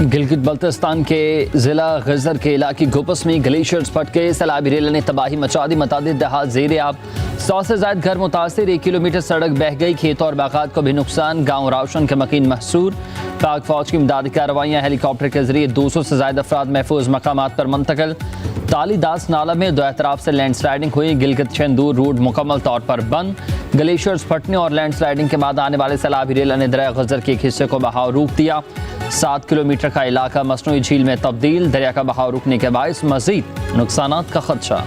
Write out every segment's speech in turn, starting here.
गिलगित बल्तिस्तान के जिला गजर के इलाके गोपस में ग्लेशियर्स फट के सैलाबी रेल ने तबाही मचा दी। मुतादिद देहात ज़ेरे आब, 100 से ज़ायद घर मुतासिर, 1 किलोमीटर सड़क बह गई, खेत और बागात को भी नुकसान, गाँव रावशन के मकीन महसूर। पाक फौज की इमदादी कार्रवाइयाँ, हेलीकॉप्टर के जरिए 200 से ज़ायद अफराद महफूज मकामात पर मुंतकिल। तालीदास नाला में दो अतराफ से लैंडस्लाइडिंग हुई, गिलगित चंदूर रोड मुकम्मल तौर पर बंद। ग्लेशियर्स फटने और लैंडस्लाइडिंग के बाद आने वाले सैलाबी रेल ने दरिया गजर के एक हिस्से को बहाव रोक दिया। 7 किलोमीटर का इलाका मसनूई झील में तब्दील, दरिया का बहाव रुकने के बायस मजीद नुकसानात का खदशा।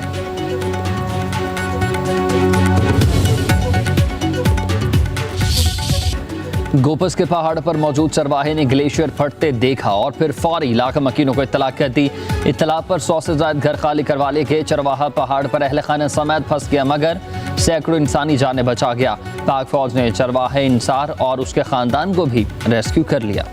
गोपस के पहाड़ पर मौजूद चरवाहे ने ग्लेशियर फटते देखा और फिर फौरी इलाका मकीनों को इत्तला कर दी। इत्तला पर 100 से ज़ायद घर खाली करवा ले गए। चरवाहा पहाड़ पर अहल खाना समेत फंस गया, मगर सैकड़ों इंसानी जानें बचा गया। पाक फौज ने चरवाहे इंसार और उसके खानदान को भी रेस्क्यू कर लिया।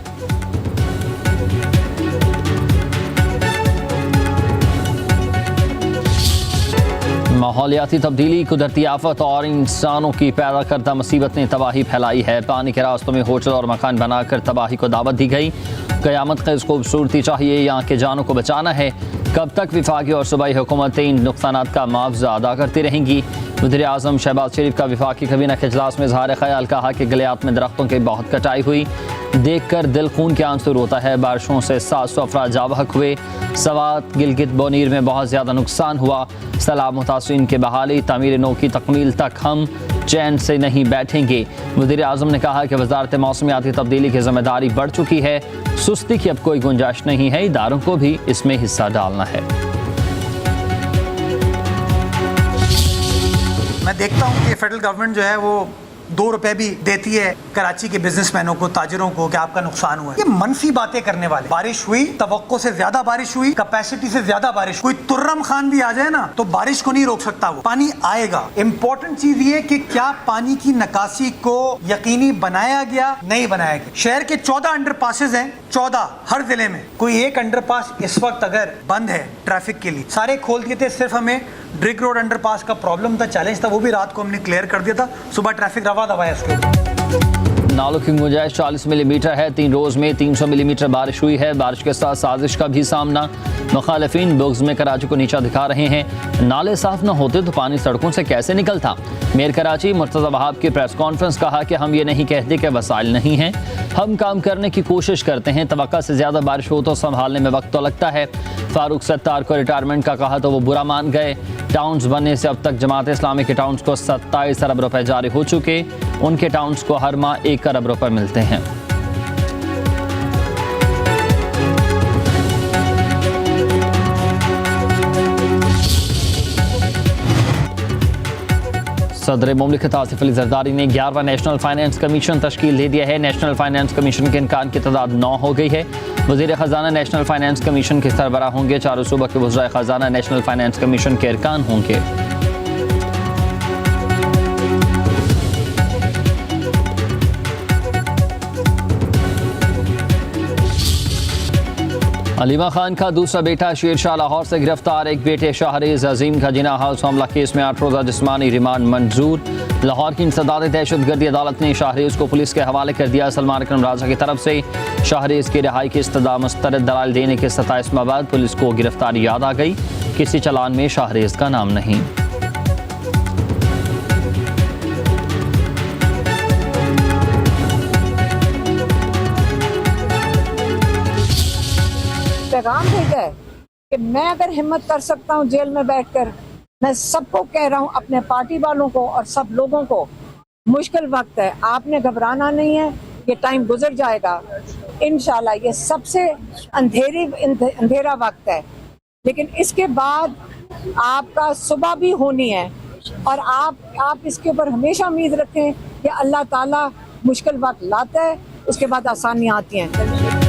माहौलियाती तब्दीली, कुदरती आफत और इंसानों की पैदा करदा मुसीबत ने तबाही फैलाई है। पानी के रास्तों में होटल और मकान बनाकर तबाही को दावत दी गई। क़यामत ख़ेज़ खूबसूरती चाहिए, यहाँ के जानों को बचाना है। कब तक विफाकी और सूबाई हुकूमतें इन नुकसानात का मुआवजा अदा करती रहेंगी? वज़ीर आज़म शहबाज शरीफ का विफाकी कबीना के इजलास में इज़हार ख्याल, कहा कि गलियात में दरख्तों की बहुत कटाई हुई, देख कर दिल खून के आंसू रोता है। बारिशों से 700 अफराद जाबहक हुए। सवात, गिलगित, बोनीर में बहुत ज़्यादा नुकसान हुआ। सैलाब मुतासिरीन की बहाली, तामीर नो की तकमील तक हम चैन से नहीं बैठेंगे। वज़ीर आज़म ने कहा कि वज़ारत मौसमियाती तब्दीली की जिम्मेदारी बढ़ चुकी है, सुस्ती की अब कोई गुंजाइश नहीं है, इदारों को भी इसमें हिस्सा डालना है। मैं देखता हूँ कि फेडरल गवर्नमेंट जो है वो 2 रुपए भी देती है कराची के बिजनेसमैनों को, ताजिरों को, कि आपका नुकसान हुआ है। ये मनफी बातें करने वाले। बारिश हुई, तवक्को से ज्यादा बारिश हुई, कैपेसिटी से ज्यादा बारिश। कोई तुर्रम खान भी आ जाए ना तो बारिश को नहीं रोक सकता, वो पानी आएगा। इंपॉर्टेंट चीज ये कि क्या पानी की निकासी को यकीनी बनाया गया, नहीं बनाया गया। शहर के 14 अंडरपासेस हैं, 14 हर जिले में। कोई एक अंडरपास इस वक्त अगर बंद है ट्रैफिक के लिए, सारे खोल दिए थे। सिर्फ हमें ड्रिग रोड अंडरपास का प्रॉब्लम था, चैलेंज था, वो भी रात को हमने क्लियर कर दिया था। सुबह ट्रैफिक रवा दवा है उसके। नालों की गुंजाइश 40 मिलीमीटर है। 3 रोज़ में 300 मिलीमीटर बारिश हुई है। बारिश के साथ साजिश का भी सामना। मुखालिफिन बुग्ज में कराची को नीचा दिखा रहे हैं। नाले साफ न होते तो पानी सड़कों से कैसे निकलता? मेयर कराची मुर्तज़ा वहाब की प्रेस कॉन्फ्रेंस, कहा कि हम ये नहीं कहते कि वसाइल नहीं हैं, हम काम करने की कोशिश करते हैं। तवक्का से ज़्यादा बारिश हो तो संभालने में वक्त तो लगता है। फारूक सत्तार को रिटायरमेंट का कहा तो वो बुरा मान गए। टाउन्स बनने से अब तक जमात इस्लामी के टाउन्स को 27 अरब रुपए जारी हो चुके। उनके टाउन्स को हर माह 1 अरब रुपए मिलते हैं। सदर मुमलिकत आसिफ अली जरदारी ने 11वां नेशनल फाइनेंस कमीशन तश्कील दे दिया है। नेशनल फाइनेंस कमीशन के इनकान की तादाद 9 हो गई है। वज़ीर ख़जाना नेशनल फाइनेंस कमीशन के सरबराह होंगे। 4 सूबा के वज़राए ख़जाना नेशनल फाइनेंस कमीशन के अरकान होंगे। अलीमा खान का दूसरा बेटा शेर शाह लाहौर से गिरफ्तार। एक बेटे शाहरेज अजीम का जिना हाउस मामला केस में 8 रोज़ा जिस्मानी रिमांड मंजूर। लाहौर की इंसदाद दहशतगर्दी अदालत ने शाहरेज को पुलिस के हवाले कर दिया। सलमान अकरम राजा की तरफ से शाहरेज की रिहाई की इस्तदा मुस्तरद दलाल देने के 27 माह बाद पुलिस को गिरफ्तारी याद आ गई। किसी चलान में शाहरेज का नाम नहीं। पैगाम भेजा है कि मैं अगर हिम्मत कर सकता हूँ जेल में बैठकर, मैं सबको कह रहा हूँ, अपने पार्टी वालों को और सब लोगों को, मुश्किल वक्त है, आपने घबराना नहीं है, ये टाइम गुजर जाएगा इंशाल्लाह। ये सबसे अंधेरा वक्त है, लेकिन इसके बाद आपका सुबह भी होनी है और आप इसके ऊपर हमेशा उम्मीद रखें कि अल्लाह ताला मुश्किल वक्त लाता है, उसके बाद आसानियाँ आती हैं।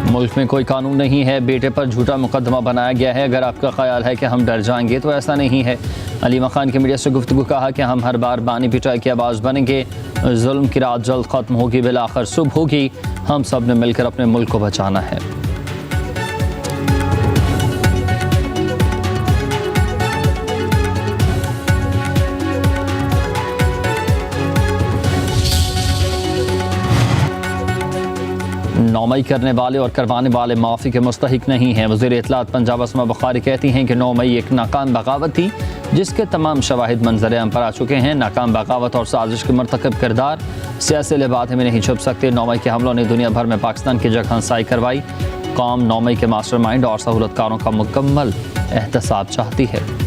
मुल्क में कोई कानून नहीं है, बेटे पर झूठा मुकदमा बनाया गया है। अगर आपका ख्याल है कि हम डर जाएंगे तो ऐसा नहीं है। अलीमा खान के मीडिया से गुफ्तगू, कहा कि हम हर बार बानी पिटाई की आवाज़ बनेंगे। जुल्म की रात जल्द ख़त्म होगी, बिलाखिर सुबह होगी। हम सब ने मिलकर अपने मुल्क को बचाना है। 9 मई करने वाले और करवाने वाले माफ़ी के मुस्तहिक नहीं हैं। वज़ीर इत्तलात पंजाब अस्मा बुखारी कहती हैं कि 9 मई एक नाकाम बगावत थी जिसके तमाम शवाहिद मंजर आम पर आ चुके हैं। नाकाम बगावत और साजिश के मरतकब किरदार सियासी लिबास में नहीं छुप सकते। 9 मई के हमलों ने दुनिया भर में पाकिस्तान की जगह हंसाई करवाई। कौम 9 मई के मास्टरमाइंड और सहूलतकारों का मुकम्मल एहतसाब चाहती है।